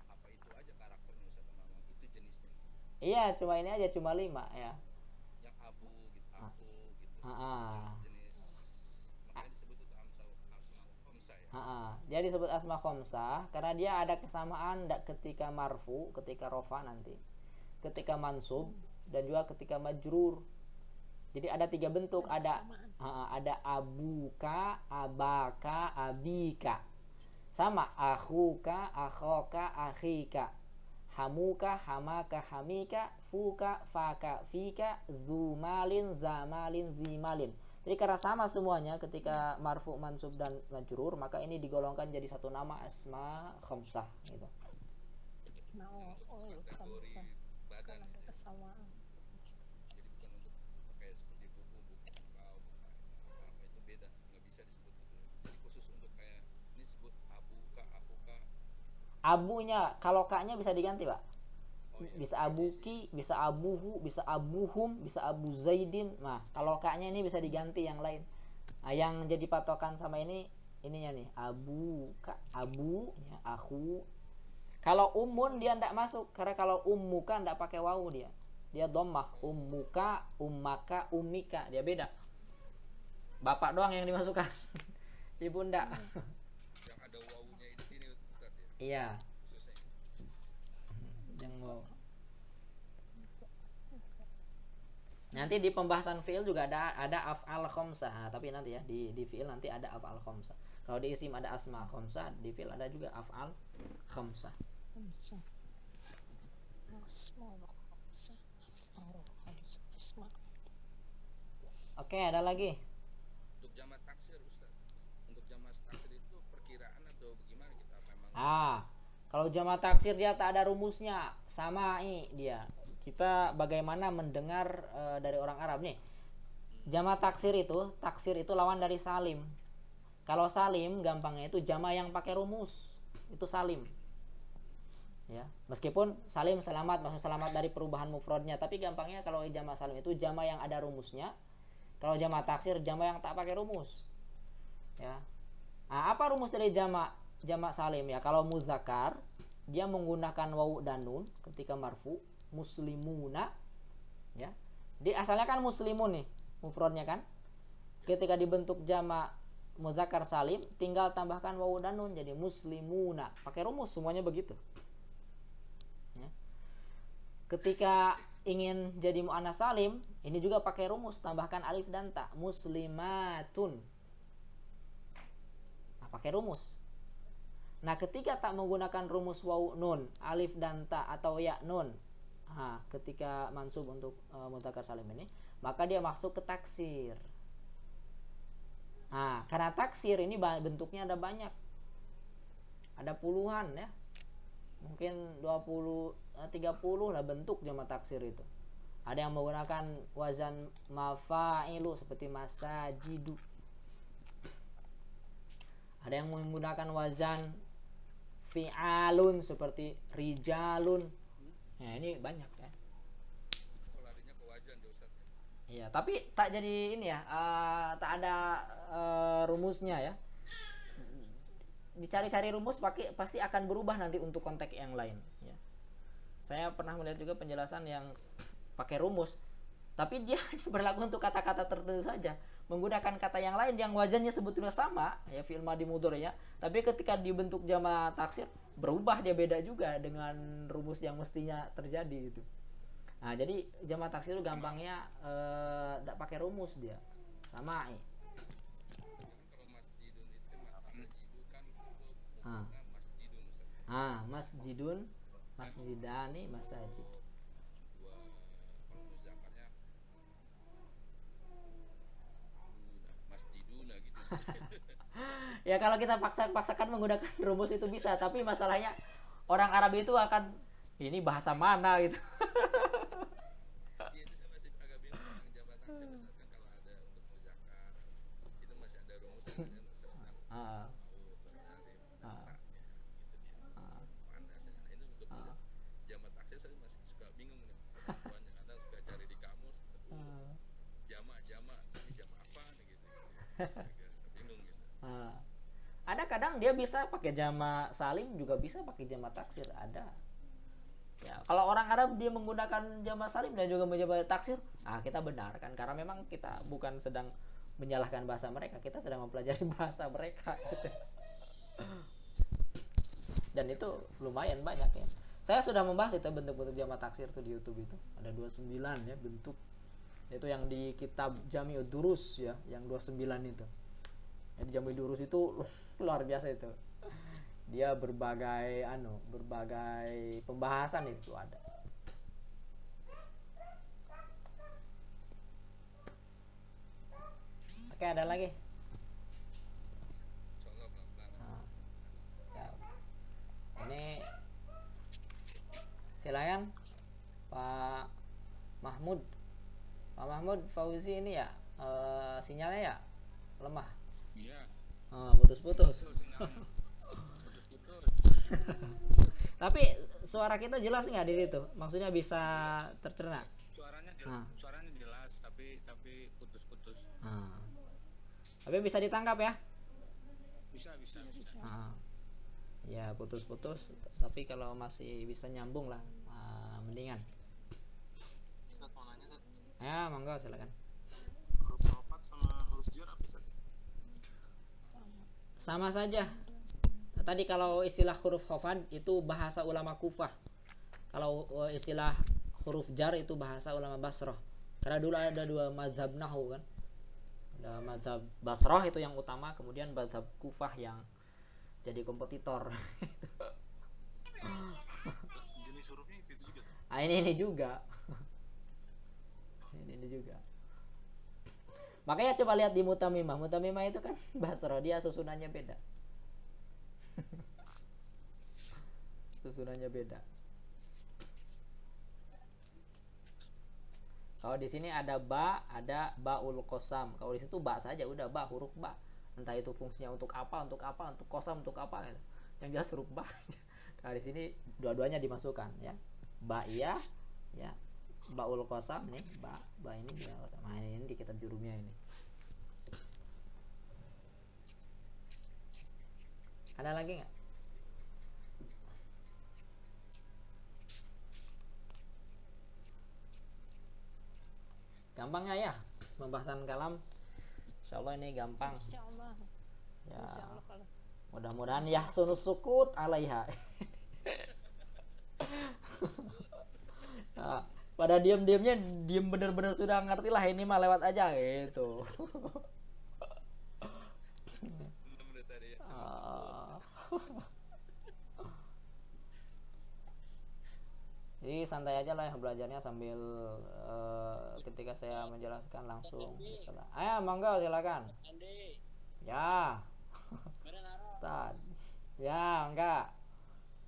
Apa itu aja karakternya Ustaz Amang? Itu jenisnya. Iya, cuma ini aja, cuma 5 ya. Yang abu gitu, aku gitu. Jenis makanya disebut itu asmaul khomsa ya. Dia disebut asma khomsah karena dia ada kesamaan ketika marfu, ketika rofa nanti, ketika mansub, dan juga ketika majrur. Jadi ada 3 bentuk, ada abuka, abaka, abika. Sama akhuka, akhoka, akhika. Hamuka, hamaka, hamika, fuka, faka, fika, zumalin, zamalin, zimalin. Jadi karena sama semuanya ketika marfu, mansub, dan majrur, maka ini digolongkan jadi satu nama asma khamsah gitu. Kategori badan ya. Kesamaan. Jadi bukan untuk kayak seperti buku kau apa itu beda, nggak bisa disebut gitu. Jadi khusus untuk kayak ini sebut abuka, akuka. Abunya kalau kaknya bisa diganti, Pak. Oh, iya. Bisa abuki, bisa abuhu, bisa abuhum, bisa abu zaidin. Nah, kalau kaknya ini bisa diganti yang lain. Nah, yang jadi patokan sama ininya nih, abu, abu, ya, aku. Kalau ummun dia ndak masuk, karena kalau ummuka ndak pakai wawu dia. Dia dhammah, ummuka, ummaka, ummika, dia beda. Bapak doang yang dimasukkan. Ibu ndak. Yang ada wawunya di sini Ustaz ya. Iya, Khususnya. yang wawu. Nanti di pembahasan fi'il juga ada af'al khamsah. Nah, tapi nanti ya di fi'il nanti ada af'al khamsah. Kalau di isim ada asma khamsah, di fi'il ada juga af'al khamsah. Oke, ada lagi. Untuk jamak taksir Ustaz. Untuk jamak taksir itu perkiraan atau bagaimana kita apa memang? Kalau jamak taksir dia tak ada rumusnya, sama ini dia. Kita bagaimana mendengar dari orang Arab nih. Jamak taksir itu lawan dari salim. Kalau salim gampangnya itu jamak yang pakai rumus, itu salim. Ya, meskipun salim selamat, maksud selamat dari perubahan mufradnya, tapi gampangnya kalau jamak salim itu jamak yang ada rumusnya. Kalau jamak taksir jamak yang tak pakai rumus. Ya. Apa rumus dari jamak salim ya? Kalau muzakkar dia menggunakan wawu dan nun ketika marfu, muslimuna ya. Di asalnya kan muslimun nih mufradnya kan. Ketika dibentuk jamak muzakkar salim tinggal tambahkan wawu dan nun jadi muslimuna. Pakai rumus semuanya begitu. Ya. Ketika ingin jadi muannas salim ini juga pakai rumus, tambahkan alif dan ta, muslimatun. Nah, pakai rumus. Nah, ketika tak menggunakan rumus wawu nun, alif dan ta atau ya nun, ketika mansub untuk mudzakkar salim ini, maka dia masuk ke taksir. Karena taksir ini bentuknya ada banyak. Ada puluhan ya. Mungkin 20 30 lah bentuk jamak taksir itu. Ada yang menggunakan wazan mafa'ilu seperti masajidu. Ada yang menggunakan wazan fi'alun seperti rijalun. Ya, ini banyak ya. Larinya ke wajan deh Ustaz ya. Iya, tapi tak jadi ini ya, tak ada rumusnya ya. Dicari-cari rumus pasti akan berubah nanti untuk konteks yang lain ya. Saya pernah melihat juga penjelasan yang pakai rumus tapi dia hanya berlaku untuk kata-kata tertentu saja, menggunakan kata yang lain yang wajannya sebetulnya sama ya, fi'il madhi mudhari ya, tapi ketika dibentuk jamak taksir berubah, dia beda juga dengan rumus yang mestinya terjadi itu. Nah, jadi jamak taksir itu gampangnya tidak pakai rumus, dia sama ya. Kalau masjidun itu masajidu kan itu masjidun Ustaz. Masjidun, masjidani, masajid. Dua kalau muzakkarnya masjiduna gitu Ustaz. Ya kalau kita paksakan menggunakan rumus itu bisa, tapi masalahnya orang Arab itu akan ini bahasa mana gitu. Iya, itu saya masih agak bingung tentang jamak taksir Ustaz, kan kalau ada untuk muzakkar itu masih ada rumusnya kan Ustaz. Ini untuk jamak taksir saya masih suka bingung nih. Banyak kadang suka cari di kamus, jamak ini jamak apa nih gitu. Agak bingung gitu. Ada kadang dia bisa pakai jamak salim, juga bisa pakai jamak taksir, ada. Ya, kalau orang Arab dia menggunakan jamak salim dan juga jamak taksir, kita benarkan karena memang kita bukan sedang menyalahkan bahasa mereka, kita sedang mempelajari bahasa mereka gitu. Dan itu lumayan banyak ya. Saya sudah membahas itu bentuk-bentuk jamak taksir itu di YouTube itu. Ada 29 ya bentuk. Itu yang di kitab Jami'ud Durus ya, yang 29 itu. Yang di Jami'ud Durus itu luar biasa itu. Dia berbagai pembahasan itu ada. Oke, ada lagi. Ya. Ini silakan Pak Mahmud. Pak Mahmud Fauzi ini ya sinyalnya ya lemah. Iya. Putus-putus. Tapi suara kita jelas nggak di situ? Maksudnya bisa tercerna? Suaranya jelas, tapi putus-putus. Tapi bisa ditangkap ya? Bisa. Ya putus-putus, tapi kalau masih bisa nyambung lah, mendingan. Ustaz mau nanya, Ustaz. Ya monggo silakan. Huruf rofat sama huruf jar apa, Ustaz? Sama saja. Nah, tadi kalau istilah huruf khafad itu bahasa ulama Kufah. Kalau istilah huruf jar itu bahasa ulama Basrah. Karena dulu ada dua mazhab nahwu kan. Ada mazhab Basrah itu yang utama, kemudian mazhab Kufah yang jadi kompetitor. Jenis hurufnya itu juga. Ah, ini juga. ini juga. Makanya coba lihat di Mutamimah. Mutamimah itu kan Basrah, dia susunannya beda. Susunannya beda. Kalau di sini ada baul qasam. Kalau di situ ba saja udah ba, huruf ba. Entah itu fungsinya untuk apa, untuk qasam untuk apa gitu. Yang jelas huruf ba. Kalau di sini dua-duanya dimasukkan ya. Ba iya ya. Baul qasam nih, ba ini dia qasam. Nah, ini di kitab jurumiyah ini. Ada lagi nggak? Gampang ya pembahasan kalam. Insyaallah ini gampang. Insyaallah. Ya. Insyaallah kalau Mudah-mudahan ya sunus sukut alaiha. Nah, pada diam-diamnya diem bener-bener sudah ngerti lah, ini mah lewat aja gitu. 6 menit tadi ya. Jadi santai aja lah ya belajarnya sambil ketika saya menjelaskan langsung. Ayo monggo silakan. Ya. Ustaz. Ya enggak.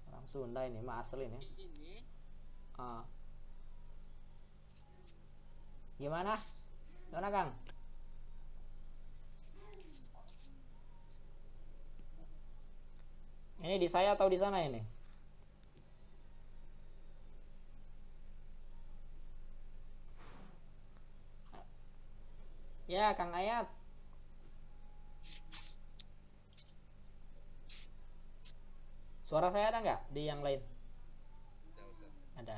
Orang Sunda ini mah asli nih. Gimana? Gimana Kang? Ini di saya atau di sana ini? Ya, Kang Ayat. Suara saya ada nggak di yang lain? Udah, Ustaz. Ada.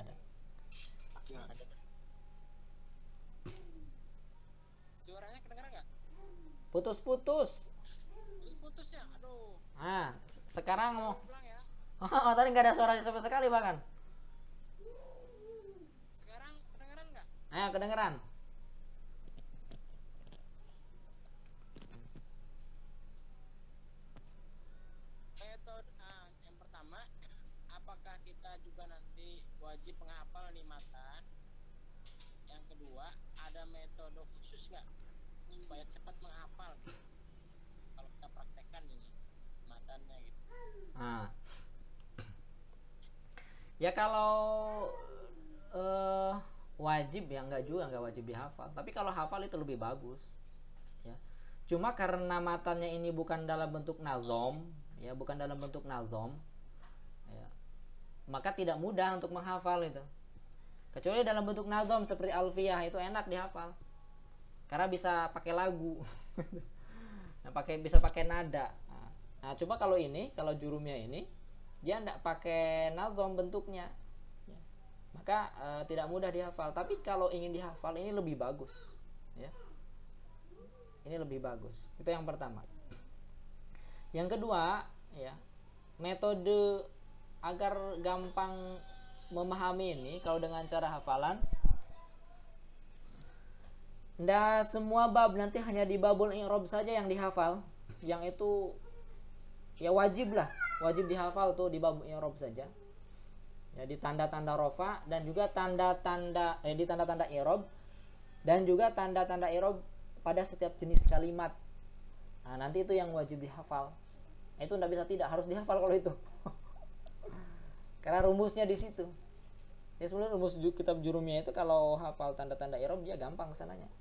Suaranya kedengeran nggak? Putus-putus. Putus ya, aduh. Nah, sekarang mau. Pulang ya. Oh, tadi nggak ada suaranya sama sekali bahkan. Sekarang kedengeran nggak? Ayo, kedengeran. Metode yang pertama, apakah kita juga nanti wajib menghafal nih matan? Yang kedua, ada metode khusus nggak supaya cepat menghafal? Kalau kita praktekkan ini matannya gitu. Nah. Ya kalau wajib ya nggak wajib dihafal. Tapi kalau hafal itu lebih bagus. Ya. Cuma karena matanya ini bukan dalam bentuk nazom, ya bukan dalam bentuk nazom, ya, maka tidak mudah untuk menghafal itu. Kecuali dalam bentuk nazom seperti alfiyah itu enak dihafal. Karena bisa pakai lagu. Nah, bisa pakai nada. Nah, cuma kalau jurumiyah ini dia tidak pakai nazom bentuknya, ya. Maka tidak mudah dihafal. Tapi kalau ingin dihafal ini lebih bagus, ya. Ini lebih bagus. Itu yang pertama. Yang kedua, ya, metode agar gampang memahami ini kalau dengan cara hafalan. Nggak semua bab, nanti hanya di babul i'rab saja yang dihafal. Yang itu ya wajib dihafal tuh di bab i'rab saja. Ya, di tanda-tanda rofa dan juga di tanda-tanda i'rab dan juga tanda-tanda i'rab pada setiap jenis kalimat. Nah, nanti itu yang wajib dihafal. Itu enggak bisa tidak, harus dihafal kalau itu. Karena rumusnya di situ. Ya sebenarnya rumus kitab jurumiyah itu kalau hafal tanda-tanda i'rab dia gampang kesananya.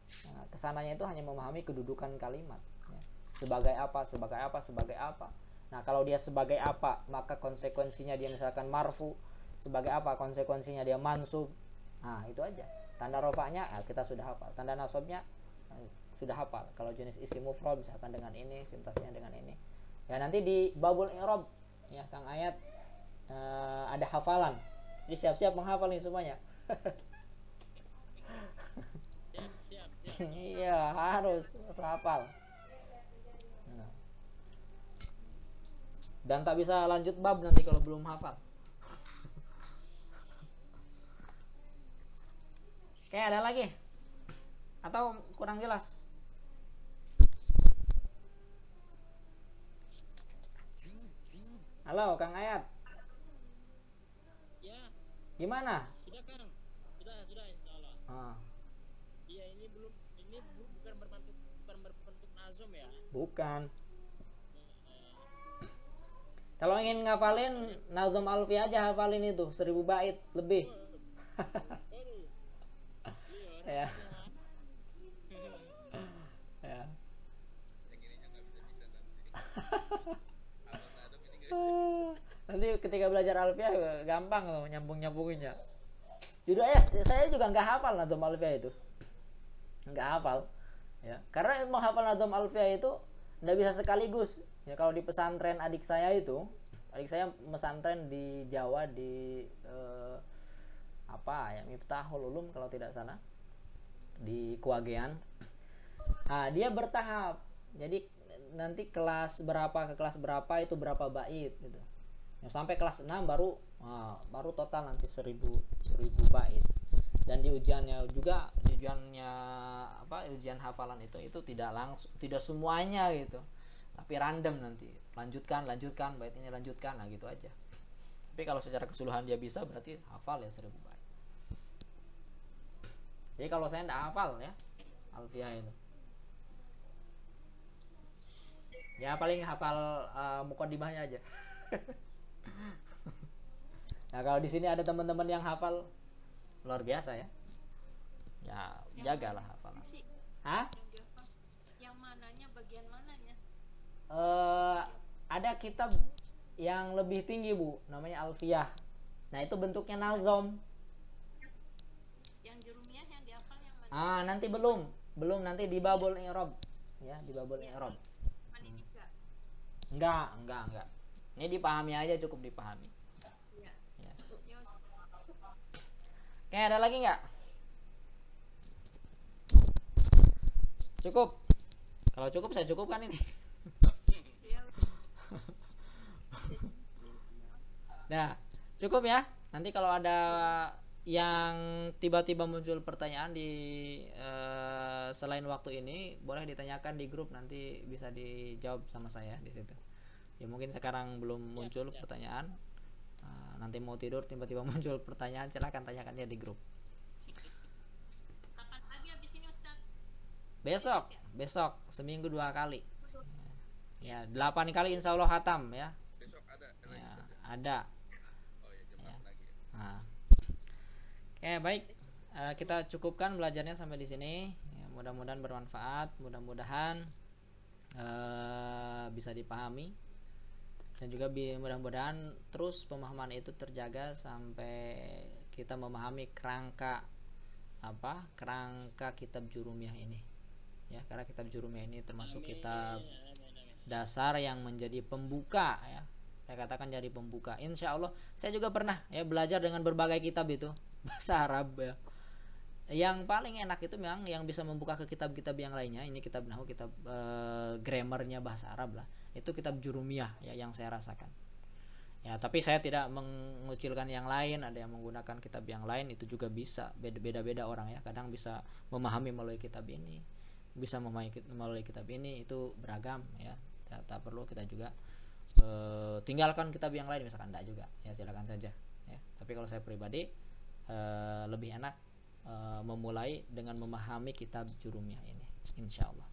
Nah, kesananya itu hanya memahami kedudukan kalimat. Ya. Sebagai apa. Nah, kalau dia sebagai apa, maka konsekuensinya dia misalkan marfu. Sebagai apa, konsekuensinya dia mansub. Nah, itu aja. Tanda rofanya kita sudah hafal. Tanda nasabnya sudah hafal. Kalau jenis isim mufrad misalkan dengan ini, isim tasnya dengan ini. Ya nanti di babul i'rab ya Kang Ayat ada hafalan. Jadi siap-siap menghafal nih semuanya. Siap. Iya, harus hafal. Nah. Dan tak bisa lanjut bab nanti kalau belum hafal. Oke, ada lagi? Atau kurang jelas? Halo, Kang Ayat. Ya, Gimana? sudah Kang. Sudah insyaallah. Iya, bukan berbentuk nazom ya. Bukan. Kalau ingin ngafalin Nazm Alfi aja hafalin itu 1000 bait lebih. Waduh. Ya. Ya. Yang ininya nggak bisa nanti. Abang Adam ini nggak bisa. Nanti ketika belajar Alfiah gampang loh nyambunginnya. Judul saya juga nggak hafal Nazm Alfiah itu. Nggak hafal. Ya, karena mau hafal Nazm Alfiah itu nggak bisa sekaligus. Ya kalau di pesantren adik saya pesantren di Jawa di Miftahul Ulum kalau tidak salah di Kuagean. Dia bertahap. Jadi nanti kelas berapa ke kelas berapa itu berapa bait gitu. Ya, sampai kelas 6 baru total nanti 1000 bait. Dan ujian hafalan itu tidak langsung, tidak semuanya gitu. Tapi random nanti. Lanjutkan bait ini lanjutkan, nah gitu aja. Tapi kalau secara keseluruhan dia bisa berarti hafal ya 1000 bait. Jadi kalau saya enggak hafal ya Alfiah itu. Ya paling hafal muqaddimahnya aja. Nah, kalau di sini ada teman-teman yang hafal luar biasa ya. Ya, jagalah hafalan. Hah? Yang mananya, bagian mananya? Ada kitab yang lebih tinggi Bu, namanya Alfiyah. Nah itu bentuknya nazom. Yang jurumiyah yang dihafal yang mana? Nanti belum nanti di babul i'rab ya, di babul i'rab. Enggak. Ini dipahami aja, cukup dipahami. Iya. Ya. Oke, ada lagi nggak? Cukup. Kalau cukup saya cukupkan ini. Nah, cukup ya. Nanti kalau ada yang tiba-tiba muncul pertanyaan di selain waktu ini, boleh ditanyakan di grup, nanti bisa dijawab sama saya di situ. Ya mungkin sekarang belum muncul pertanyaan. Nanti mau tidur tiba-tiba muncul pertanyaan, silakan tanyakannya di grup. Kapan lagi habis ini Ustaz? Besok seminggu 2 kali. Ya, 8 kali insya Allah khatam ya. Besok ada Ya, ada. Oh ya, jam 6 lagi ya. Nah. Oke, baik. Kita cukupkan belajarnya sampai di sini. Ya, mudah-mudahan bermanfaat, mudah-mudahan bisa dipahami, dan juga mudah-mudahan terus pemahaman itu terjaga sampai kita memahami kerangka kitab Jurumiyah ini. Ya, karena kitab Jurumiyah ini termasuk kitab dasar yang menjadi pembuka ya. Saya katakan jadi pembuka. Insya Allah saya juga pernah ya belajar dengan berbagai kitab itu bahasa Arab ya. Yang paling enak itu memang yang bisa membuka ke kitab-kitab yang lainnya. Ini kitab nahwu, kitab grammarnya bahasa Arab lah. Itu kitab Jurumiyah ya yang saya rasakan. Ya, tapi saya tidak mengucilkan yang lain. Ada yang menggunakan kitab yang lain, itu juga bisa. Beda-beda orang ya. Kadang bisa memahami melalui kitab ini, bisa memahami melalui kitab ini, itu beragam ya. Tak perlu kita juga tinggalkan kitab yang lain misalkan, enggak juga ya, silakan saja ya. Tapi kalau saya pribadi lebih enak memulai dengan memahami kitab Jurumiyah ini, insyaallah.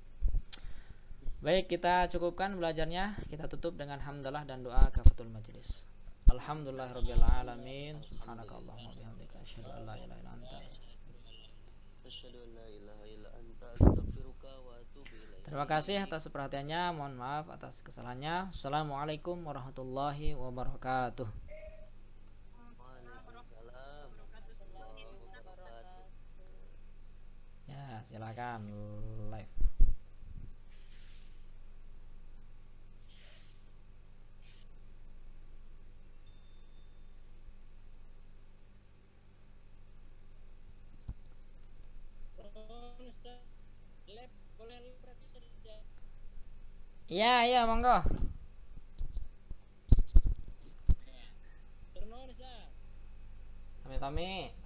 Baik, kita cukupkan belajarnya. Kita tutup dengan hamdalah dan doa kafatul majlis. Alhamdulillahirabbil alamin. Subhanakallahumma wa bihamdika asyhadu an la ilaha illa anta astaghfiruka wa atubu ilaik. Terima kasih atas perhatiannya. Mohon maaf atas kesalahannya. Assalamualaikum warahmatullahi wabarakatuh. Ya, silakan live. Ustaz. Lab boleh lab berarti saja. Iya monggo. Ya. Turun Ustaz. Sami-sami.